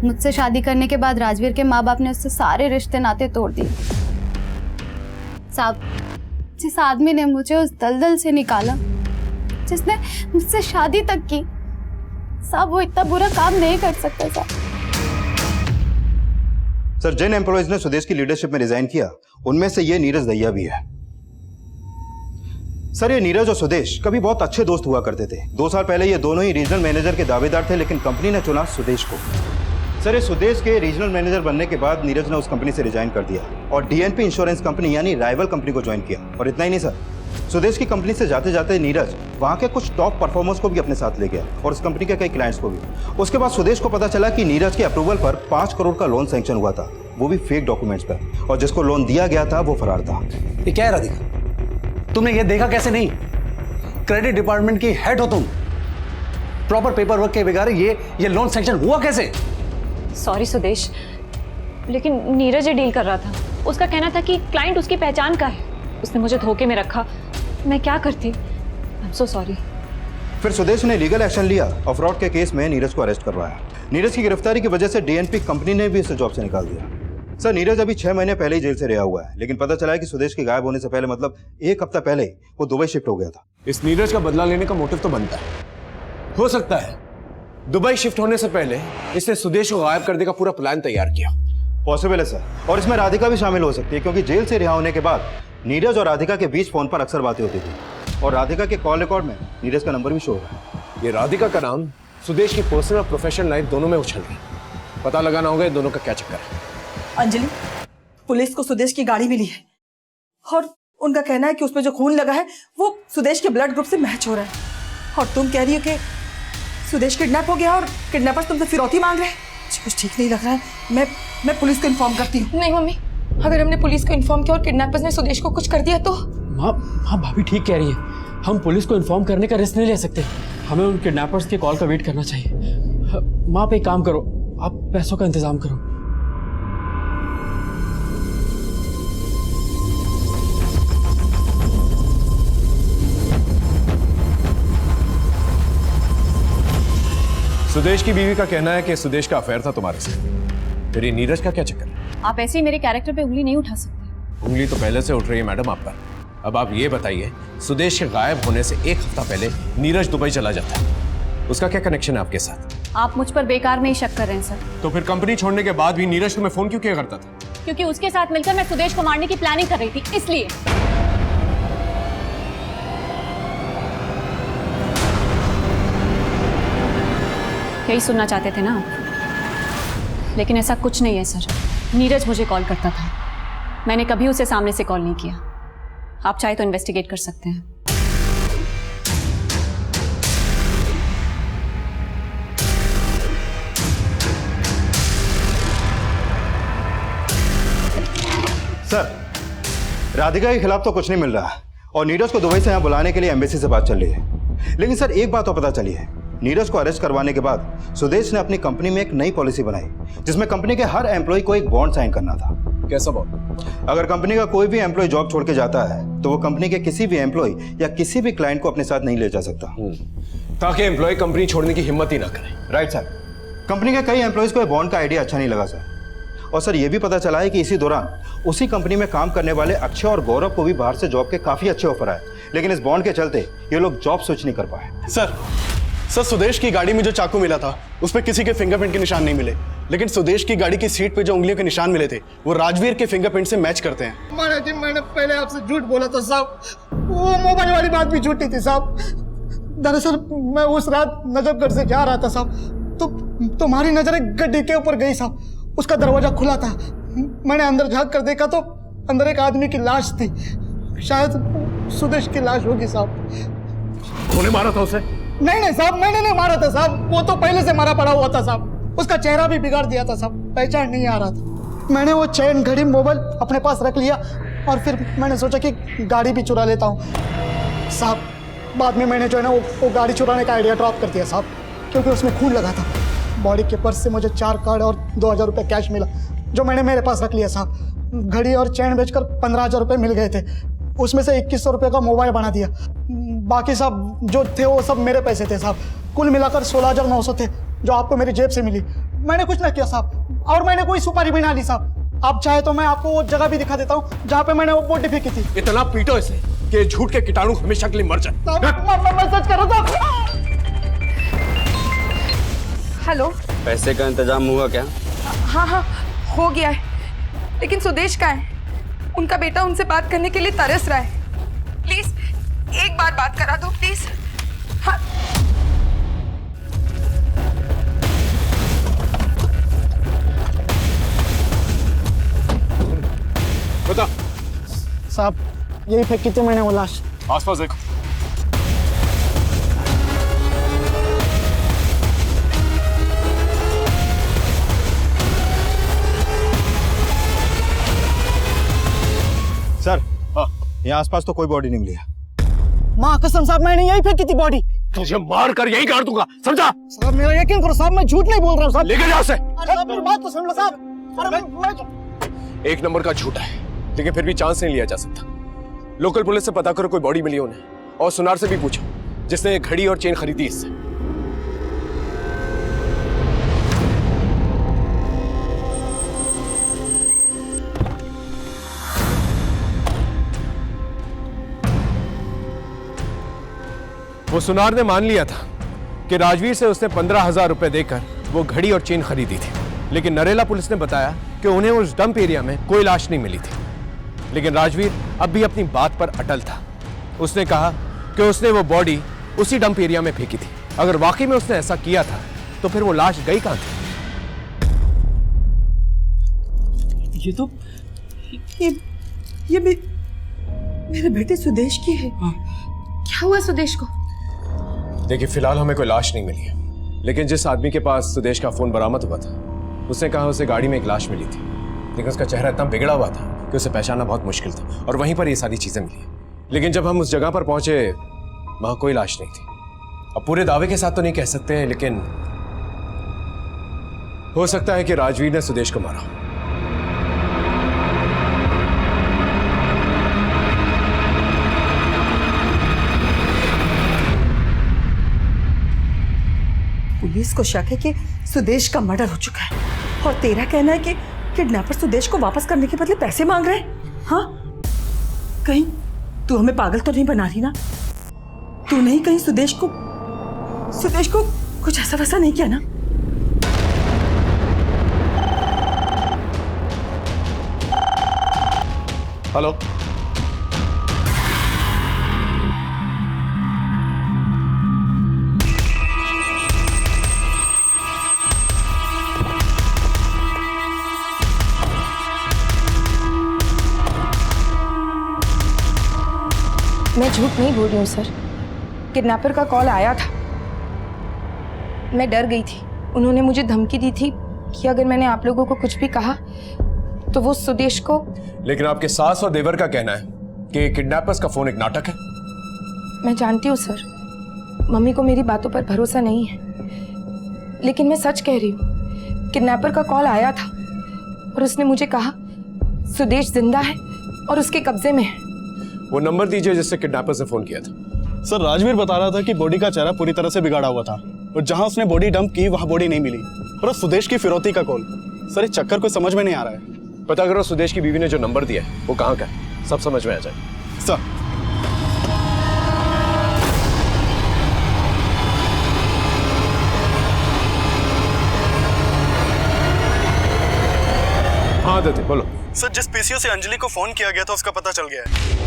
S13: मुझसे शादी करने के बाद राजवीर के माँ बाप ने उससे सारे रिश्ते नाते तोड़ दिए साहब। जिस आदमी ने मुझे उस दलदल से निकाला, जिसने मुझसे शादी तक की साहब, वो इतना बुरा काम नहीं कर सकता साहब।
S10: सर, जिन एम्प्लॉयज ने सुदेश की लीडरशिप में रिजाइन किया उनमें से ये नीरज दहिया भी है। सर, ये नीरज और सुदेश कभी बहुत अच्छे दोस्त हुआ करते थे। 2 साल पहले ये दोनों ही रीजनल मैनेजर के दावेदार थे, लेकिन कंपनी ने चुना सुदेश को। सर, ये सुदेश के रीजनल मैनेजर बनने के बाद नीरज ने उस कंपनी से रिजाइन कर दिया और डीएनपी इंश्योरेंस कंपनी यानी राइवल कंपनी को ज्वाइन किया। और इतना ही नहीं सर, सुदेश की कंपनी से जाते जाते नीरज वहाँ के कुछ टॉप परफॉर्मर्स को भी अपने साथ ले गया और उस कंपनी के कई क्लाइंट्स को भी। उसके बाद सुदेश को पता चला कि नीरज के अप्रूवल पर 5 करोड़ का लोन सैंक्शन हुआ था, वो भी फेक डॉक्यूमेंट्स पर, और जिसको लोन दिया गया था वो फरार था।
S6: ये क्या है राधिका? तुमने ये देखा कैसे नहीं? क्रेडिट डिपार्टमेंट की हेड हो तुम। प्रॉपर पेपर वर्क के बगैर ये लोन सैंक्शन हुआ कैसे?
S11: सॉरी सुदेश, लेकिन नीरज ये डील कर रहा था। उसका कहना था कि क्लाइंट उसकी पहचान का है। उसने मुझे धोखे में रखा। मैं क्या करती? I am so sorry.
S10: फिर सुदेश ने लीगल एक्शन लिया और फ्रॉड के केस में नीरज को अरेस्ट करवाया। नीरज की गिरफ्तारी की वजह से डीएनपी कंपनी ने भी उसे जॉब से निकाल दिया। सर, नीरज अभी 6 महीने पहले ही जेल से रिहा हुआ है, लेकिन पता चला है कि सुदेश के गायब होने से पहले, मतलब 1 हफ्ता पहले, वो दुबई शिफ्ट हो गया था।
S7: इस नीरज का बदला लेने का मोटिव तो बनता है। हो सकता है दुबई शिफ्ट होने से पहले इसने सुदेश को गायब करने का पूरा प्लान तैयार किया।
S10: पॉसिबल है सर, और इसमें राधिका भी शामिल हो सकती है, क्योंकि जेल से रिहा होने के बाद नीरज और राधिका के बीच फोन पर अक्सर बातें होती थी और राधिका के कॉल रिकॉर्ड में नीरज का नंबर भी शो हो रहा है।
S7: ये राधिका का नाम सुदेश की पर्सनल और प्रोफेशनल लाइफ दोनों में उछल रही। पता लगाना होगा दोनों का क्या चक्कर है।
S4: अंजलि, पुलिस को सुदेश की गाड़ी मिली है और उनका कहना है कि उसमें जो खून लगा है वो सुदेश के ब्लड ग्रुप से मैच हो रहा है। और तुम कह रही हो कि सुदेश किडनैप हो गया और किडनैपर्स तुमसे फिरौती मांग रहे हैं। मुझे कुछ ठीक नहीं लग रहा है। मैं पुलिस को इन्फॉर्म करती हूँ।
S9: नहीं मम्मी, अगर हमने पुलिस को इन्फॉर्म किया और किडनैपर्स ने सुदेश को कुछ कर दिया तो?
S8: माँ भाभी ठीक कह रही है। हम पुलिस को इन्फॉर्म करने का रिस्क नहीं ले सकते। हमें उन किडनैपर्स के कॉल का वेट करना चाहिए। माँ, आप एक काम करो, आप पैसों का इंतजाम करो।
S7: सुदेश की बीवी का कहना है कि सुदेश का अफेयर था तुम्हारे साथ। फिर ये नीरज का क्या चक्कर है?
S11: आप ऐसे ही मेरे कैरेक्टर पे उंगली नहीं उठा सकते।
S7: उंगली तो पहले से उठ रही है मैडम आप पर। अब आप ये बताइए, सुदेश के गायब होने से 1 हफ्ता पहले नीरज दुबई चला जाता है, उसका क्या कनेक्शन है आपके साथ?
S11: आप मुझ पर बेकार में ही शक कर रहे हैं सर।
S7: तो फिर कंपनी छोड़ने के बाद भी नीरज तुम्हें फोन क्यों किया करता था?
S11: क्योंकि उसके साथ मिलकर मैं सुदेश को मारने की प्लानिंग कर रही थी, इसलिए। यही सुनना चाहते थे ना आप? लेकिन ऐसा कुछ नहीं है सर। नीरज मुझे कॉल करता था, मैंने कभी उसे सामने से कॉल नहीं किया। आप चाहे तो इन्वेस्टिगेट कर सकते हैं।
S10: सर, राधिका के खिलाफ तो कुछ नहीं मिल रहा और नीरज को दुबई से यहाँ बुलाने के लिए एम्बेसी से बात चल रही है। लेकिन सर एक बात तो पता चली है, नीरज को अरेस्ट करवाने के बाद सुदेश ने अपनी कंपनी में एक नई पॉलिसी बनाई जिसमें कंपनी के हर एम्प्लॉय को एक बॉन्ड साइन करना था।
S7: कैसा बॉन्ड?
S10: अगर कंपनी का कोई भी एम्प्लॉय जॉब छोड़ के जाता है तो वो कंपनी के किसी भी एम्प्लॉय या किसी भी क्लाइंट को अपने साथ नहीं ले जा सकता,
S7: ताकि एम्प्लॉय कंपनी छोड़ने की हिम्मत ही ना करे।
S10: Right sir. कंपनी के कई एम्प्लॉयज को बॉन्ड का आइडिया अच्छा नहीं लगा सर। और सर ये भी पता चला है कि इसी दौरान उसी कंपनी में काम करने वाले अक्षय और गौरव को भी बाहर से जॉब के काफी अच्छे ऑफर आए, लेकिन इस बॉन्ड के चलते ये लोग जॉब स्विच नहीं कर पाए।
S12: सर सुदेश की गाड़ी में जो चाकू मिला था उस पर किसी के फिंगरप्रिंट के निशान नहीं मिले, लेकिन सुदेश की गाड़ी की सीट पे जो उंगलियों के निशान मिले थे वो राजवीर के फिंगरप्रिंट से मैच करते हैं।
S1: मैंने पहले आपसे झूठ बोला था साहब, वो मोबाइल वाली बात भी झूठी थी साहब। दरअसल मैं उस रात नजफगढ़ से जा रहा था साहब, तो तुम्हारी नजर एक गड्ढे के ऊपर गई साहब। उसका दरवाजा खुला था, मैंने अंदर झांक कर देखा तो अंदर एक आदमी की लाश थी, शायद सुदेश की लाश होगी साहब।
S7: तूने मारा था उसे?
S1: नहीं साहब, मैंने नहीं मारा था साहब, वो तो पहले से मारा पड़ा हुआ था साहब। उसका चेहरा भी बिगाड़ दिया था साहब, पहचान नहीं आ रहा था। मैंने वो चैन घड़ी मोबाइल अपने पास रख लिया और फिर मैंने सोचा कि गाड़ी भी चुरा लेता हूँ साहब। बाद में मैंने जो है ना वो गाड़ी चुराने का आइडिया ड्रॉप कर दिया साहब, क्योंकि उसमें खून लगा था। बॉडी के पर्स से मुझे 4 कार्ड और 2000 रुपये कैश मिला, जो मैंने मेरे पास रख लिया साहब। घड़ी और चैन बेचकर 15,000 रुपये मिल गए थे, उसमें से 2100 रुपये का मोबाइल बना दिया। बाकी सब जो थे वो सब मेरे पैसे थे साहब। कुल मिलाकर 16,900 थे जो आपको मेरी जेब से मिली। मैंने कुछ ना किया साहब, और मैंने कोई सुपारी भी ना ली साहब। आप चाहे तो मैं आपको वो जगह भी दिखा देता हूँ जहाँ पे मैंने वो बॉडी फेंकी थी।
S7: इतना पीटो इसे कि झूठ के कीटाणु हमेशा के लिए मर जाए।
S1: मैं सच कर रहा था।
S9: हेलो,
S2: पैसे का इंतजाम हुआ क्या?
S9: हाँ हो गया है, लेकिन सुदेश का है, उनका बेटा उनसे बात करने के लिए तरस रहा है। प्लीज एक बार बात करा दो प्लीज। हाँ
S7: बता
S1: साहब, यही फेंकी थी मैंने वो लाश।
S7: आसपास देखो।
S10: सर यहाँ आसपास तो कोई बॉडी नहीं मिली है।
S1: माँ कसम साहब, मैंने यही फेंकी थी बॉडी।
S7: तुझे मार कर यही काट दूंगा, समझा?
S1: साहब मेरा यकीन करो साहब, मैं झूठ नहीं बोल रहा हूँ साहब।
S7: लेके जाओ उसे।
S1: साहब मेरी बात तो सुन लो साहब। अरे मैं
S7: एक नंबर का झूठा है, लेकिन फिर भी चांस नहीं लिया जा सकता। लोकल पुलिस से पता करो कोई बॉडी मिली उन्हें, और सुनार से भी पूछो जिसने ये घड़ी और चेन खरीदी इससे। वो सुनार ने मान लिया था कि राजवीर से उसने 15,000 रुपए देकर वो घड़ी और चेन खरीदी थी, लेकिन नरेला पुलिस ने बताया कि उन्हें उस डंप एरिया में कोई लाश नहीं मिली थी। लेकिन राजवीर अब भी अपनी बात पर अटल था। उसने कहा कि उसने वो बॉडी उसी डंप एरिया में फेंकी थी। अगर वाकई में उसने ऐसा किया था तो फिर वो लाश गई कहां थी?
S4: ये मेरे बेटे सुदेश की है।
S9: क्या हुआ सुदेश को?
S7: देखिए, फिलहाल हमें कोई लाश नहीं मिली है, लेकिन जिस आदमी के पास सुदेश का फोन बरामद हुआ था उसने कहा उसे गाड़ी में एक लाश मिली थी, लेकिन उसका चेहरा इतना बिगड़ा हुआ था कि उसे पहचानना बहुत मुश्किल था, और वहीं पर ये सारी चीजें मिली। लेकिन जब हम उस जगह पर पहुंचे वहां कोई लाश नहीं थी। अब पूरे दावे के साथ तो नहीं कह सकते हैं, लेकिन हो सकता है कि राजवीर ने सुदेश को मारा।
S4: पुलिस को शक है कि सुदेश का मर्डर हो चुका है, और तेरा कहना है कि किडनैपर सुदेश को वापस करने के बदले पैसे मांग रहे हैं। हाँ, कहीं तू हमें पागल तो नहीं बना रही ना? तू नहीं कहीं सुदेश को कुछ ऐसा वैसा नहीं किया ना?
S7: हेलो,
S9: मैं झूठ नहीं बोल रही हूँ सर। किडनैपर का कॉल आया था। मैं डर गई थी। उन्होंने मुझे धमकी दी थी कि अगर मैंने आप लोगों को कुछ भी कहा तो वो सुदेश को।
S7: लेकिन आपके सास और देवर का कहना है कि किडनैपर्स का फोन एक नाटक है।
S9: मैं जानती हूँ सर, मम्मी को मेरी बातों पर भरोसा नहीं है, लेकिन मैं सच कह रही हूँ। किडनैपर का कॉल आया था और उसने मुझे कहा सुदेश जिंदा है और उसके कब्जे में है।
S7: वो नंबर दीजिए जिससे किडनैपर्स ने फोन किया था।
S12: सर राजवीर बता रहा था कि बॉडी का चेहरा पूरी तरह से बिगाड़ा हुआ था और जहां उसने बॉडी डंप की वहां बॉडी नहीं मिली। और अब सुदेश की फिरौती का कॉल। सर इस चक्कर को समझ में नहीं आ रहा है।
S7: पता करो सुदेश की बीवी ने जो नंबर दिया है वो कहाँ का है, सब समझ में आ जाए।
S12: सर
S7: हाँ आदित्य बोलो।
S12: सर जिस पीसीओ से अंजलि को फोन किया गया था उसका पता चल गया है।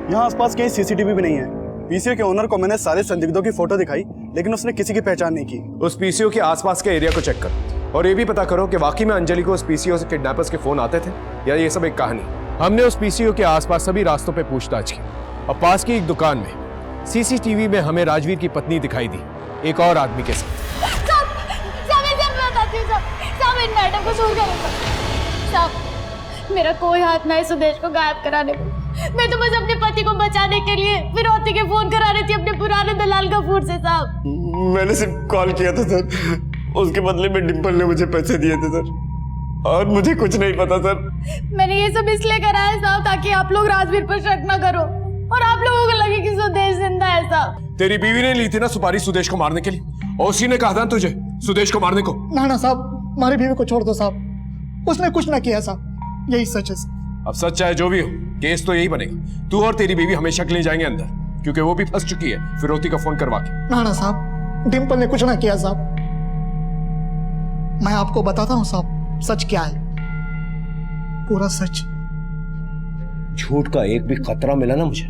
S12: यहाँ आसपास कहीं सीसीटीवी भी नहीं है। पीसीओ के ओनर को मैंने सारे संदिग्धों की फोटो दिखाई, लेकिन उसने किसी की पहचान नहीं की।
S7: उस पीसीओ के आसपास के एरिया को चेक करो और ये भी पता करो कि वाकई में अंजलि को उस पीसीओ से किडनैपर्स के फोन आते थे या ये सब एक कहानी। हमने उस पीसीओ के आसपास सभी रास्तों पे पूछताछ की और पास की एक दुकान में सीसीटीवी में हमें राजवीर की पत्नी दिखाई दी एक और आदमी के साथ।
S3: मैडम को छोड़ साहब, मेरा कोई हाथ ना है सुदेश को गायब कराने में। मैं तो बस अपने पति को बचाने के लिए फिरौती के फोन करा रही थी अपने पुराने दलाल गफूर से साहब।
S2: मैंने सिर्फ कॉल किया था सर, उसके बदले में डिंपल ने मुझे पैसे दिए थे सर, और मुझे कुछ नहीं पता सर।
S3: मैंने ये सब इसलिए करा है साहब ताकि आप लोग राजवीर पर शक न करो और आप लोगों को लगे कि सुदेश जिंदा है साहब।
S7: तेरी बीवी ने ली थी ना सुपारी सुदेश को मारने के लिए और उसी ने कहा था तुझे सुदेश को मारने को।
S1: ना साहब, हमारी बीवी को छोड़ दो साहब, उसने कुछ ना किया साहब, यही सच है।
S7: अब सच चाहे जो भी हो, केस तो यही बनेगा। तू और तेरी बीवी हमेशा के लिए जाएंगे अंदर, क्योंकि वो भी फंस चुकी है फिरौती का फोन करवा के।
S1: ना साहब, डिंपल ने कुछ ना किया साहब। मैं आपको बताता हूँ साहब सच क्या है, पूरा सच।
S2: झूठ का एक भी खतरा मिला ना मुझे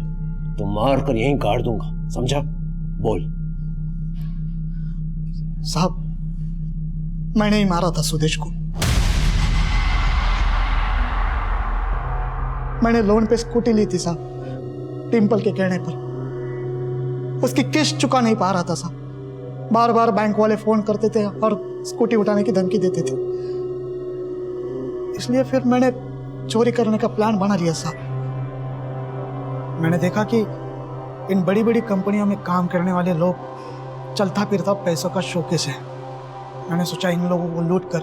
S2: तो मार कर यहीं गाड़ दूंगा, समझा? बोल।
S1: साहब मैंने ही मारा था सुदेश को। मैंने लोन पे स्कूटी ली थी साहब, डिंपल के कहने पर। उसकी किस्त चुका नहीं पा रहा था साहब। बार बार बैंक वाले फोन करते थे और स्कूटी उठाने की धमकी देते थे। इसलिए फिर मैंने चोरी करने का प्लान बना लिया साहब। मैंने देखा कि इन बड़ी बड़ी कंपनियों में काम करने वाले लोग चलता फिरता पैसों का शौकेस है। मैंने सोचा इन लोगों को लूट कर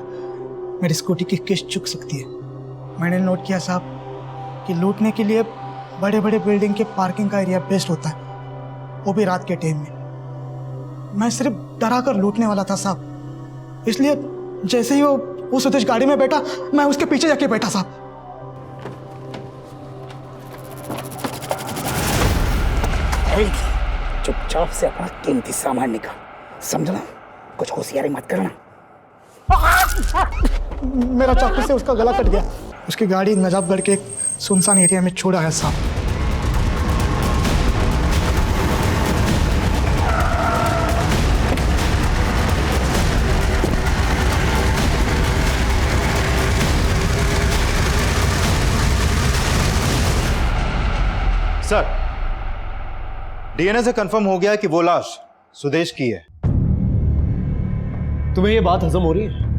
S1: मेरी स्कूटी की किस्त चुक सकती है। मैंने नोट किया साहब कि लूटने के लिए बड़े बड़े बिल्डिंग के पार्किंग का एरिया बेस्ट होता है, वो भी रात के टाइम में। मैं सिर्फ डरा कर लूटने वाला था साहब। इसलिए जैसे ही वो सुदेश गाड़ी में बैठा, मैं उसके पीछे जाके बैठा साहब।
S17: चुपचाप से अपना कीमती सामान निकाल, समझना? कुछ होशियारी मत करना।
S1: मेरा चाकू से उसका गला कट गया। उसकी गाड़ी नजाबगढ़ के सुनसान एरिया में छोड़ा है साहब।
S10: सर डीएनए से कंफर्म हो गया कि वो लाश सुदेश की है।
S7: तुम्हें ये बात हजम हो रही है?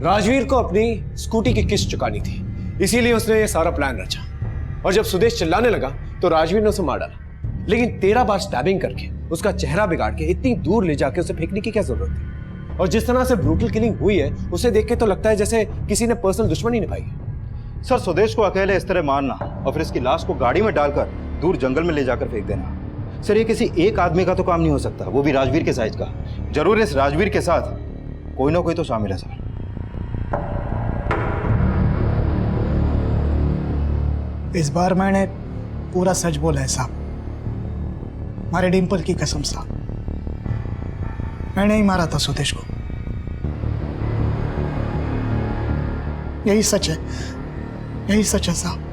S7: राजवीर को अपनी स्कूटी की किस्त चुकानी थी, इसीलिए उसने ये सारा प्लान रचा। और जब सुदेश चिल्लाने लगा तो राजवीर ने उसे मार डाला। लेकिन 13 बार स्टैबिंग करके उसका चेहरा बिगाड़ के इतनी दूर ले जाके उसे फेंकने की क्या जरूरत थी? और जिस तरह से ब्रूटल किलिंग हुई है उसे देख के तो लगता है जैसे किसी ने पर्सनल दुश्मनी निभाई है।
S10: सर सुदेश को अकेले इस तरह मारना और फिर इसकी लाश को गाड़ी में डालकर दूर जंगल में ले जाकर फेंक देना, सर ये किसी एक आदमी का तो काम नहीं हो सकता, वो भी राजवीर के साइज का। जरूर इस राजवीर के साथ कोई ना कोई तो शामिल है सर।
S1: इस बार मैंने पूरा सच बोला है साहब, हमारे डिंपल की कसम साहब। मैंने ही मारा था सुदेश को, यही सच है, यही सच है साहब।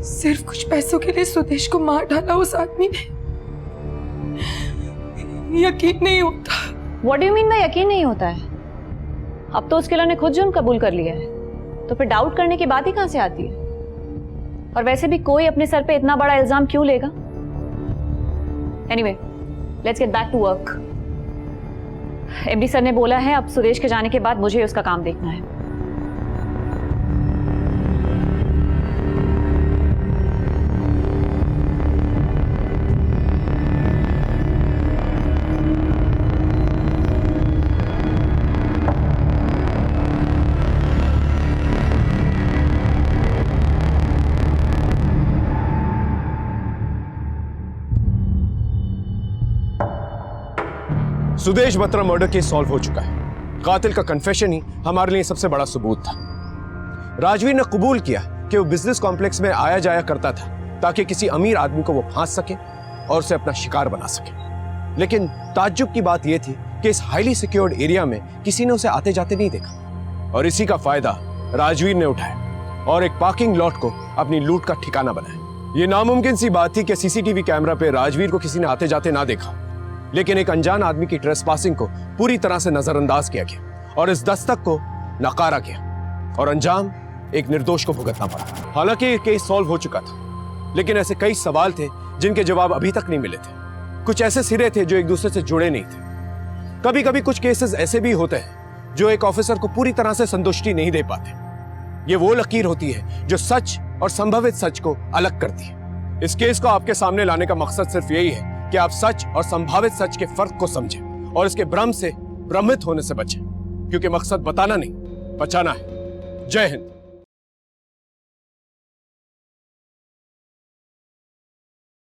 S9: सिर्फ कुछ पैसों के लिए सुदेश को मार डाला उस आदमी ने। यकीन नहीं होता।
S11: What do you mean by यकीन नहीं होता है? अब तो उसके ने खुद जुर्म कबूल कर लिया है, तो फिर डाउट करने की बात ही कहां से आती है? और वैसे भी कोई अपने सर पे इतना बड़ा इल्जाम क्यों लेगा? Anyway, let's get back to work. MD sir ने बोला है अब सुदेश के जाने के बाद मुझे उसका काम देखना है।
S7: Sudesh Batra murder case solve हो चुका है। कातिल का कन्फेशन ही हमारे लिए सबसे बड़ा सबूत था। राजवीर ने कबूल किया कि वो बिजनेस कॉम्प्लेक्स में आया जाया करता था ताकि किसी अमीर आदमी को वो फांस सके और उसे अपना शिकार बना सके। लेकिन ताज्जुब की बात यह थी कि इस हाईली सिक्योर्ड एरिया में किसी ने उसे आते जाते नहीं देखा और इसी का फायदा राजवीर ने उठाया और एक पार्किंग लॉट को अपनी लूट का ठिकाना बनाया। यह नामुमकिन सी बात थी कि सीसीटीवी कैमरा पे राजवीर को किसी ने आते जाते ना देखा, लेकिन एक अनजान आदमी की ट्रेसपासिंग को पूरी तरह से नजरअंदाज किया गया और इस दस्तक को नकारा गया और अंजाम एक निर्दोष को भुगतना पड़ा। हालांकि केस सॉल्व हो चुका था, लेकिन ऐसे कई सवाल थे जिनके जवाब अभी तक नहीं मिले थे। कुछ ऐसे सिरे थे जो एक दूसरे से जुड़े नहीं थे। कभी कभी कुछ केसेस ऐसे भी होते हैं जो एक ऑफिसर को पूरी तरह से संतुष्टि नहीं दे पाते। ये वो लकीर होती है जो सच और संभावित सच को अलग करती है। इस केस को आपके सामने लाने का मकसद सिर्फ यही है कि आप सच और संभावित सच के फर्क को समझें और इसके भ्रम से भ्रमित होने से बचें, क्योंकि मकसद बताना नहीं, बचाना है। जय हिंद।